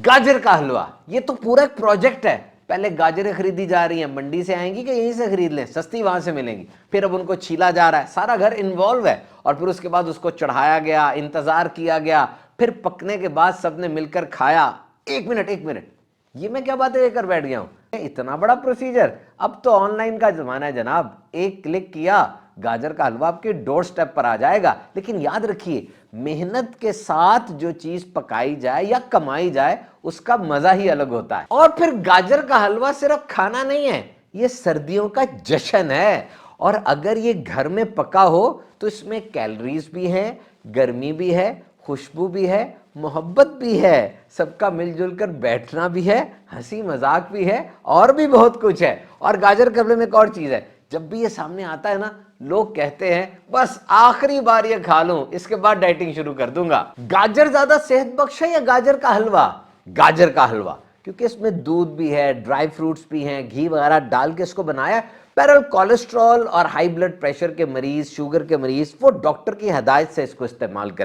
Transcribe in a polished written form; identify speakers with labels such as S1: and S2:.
S1: गाजर का हलवा, ये तो पूरा एक प्रोजेक्ट है। पहले गाजरें खरीदी जा रही हैं, मंडी से आएंगी कि यहीं से खरीद लें, सस्ती वहां से मिलेंगी, फिर अब उनको छीला जा रहा है, सारा घर इन्वॉल्व है, और फिर उसके बाद उसको चढ़ाया गया, इंतजार किया गया, फिर पकने के बाद सबने मिलकर खाया। एक मिनट एक मिनट, ये मैं क्या बातें लेकर बैठ गया हूं, इतना बड़ा प्रोसीजर। अब तो ऑनलाइन का जमाना है जनाब, एक क्लिक किया, गाजर का हलवा आपके डोर स्टेप पर आ जाएगा। लेकिन याद रखिए, मेहनत के साथ जो चीज पकाई जाए या कमाई जाए, उसका मजा ही अलग होता है। और फिर गाजर का हलवा सिर्फ खाना नहीं है, ये सर्दियों का जश्न है। और अगर ये घर में पका हो तो इसमें कैलोरीज भी हैं, गर्मी भी है, खुशबू भी है, मोहब्बत भी है, सबका मिलजुल कर बैठना भी है, हंसी मजाक भी है, और भी बहुत कुछ है। और गाजर के हलवे में एक और चीज है, जब भी ये सामने आता है ना, लोग कहते हैं बस आखिरी बार ये खा लूं, इसके बाद डाइटिंग शुरू कर दूंगा। गाजर ज्यादा सेहत बख्श है या गाजर का हलवा? गाजर का हलवा, क्योंकि इसमें दूध भी है, ड्राई फ्रूट्स भी हैं, घी वगैरह डाल के इसको बनाया है। बहरहाल कोलेस्ट्रॉल और हाई ब्लड प्रेशर के मरीज, शुगर के मरीज, वो डॉक्टर की हदायत से इसको इस्तेमाल करें।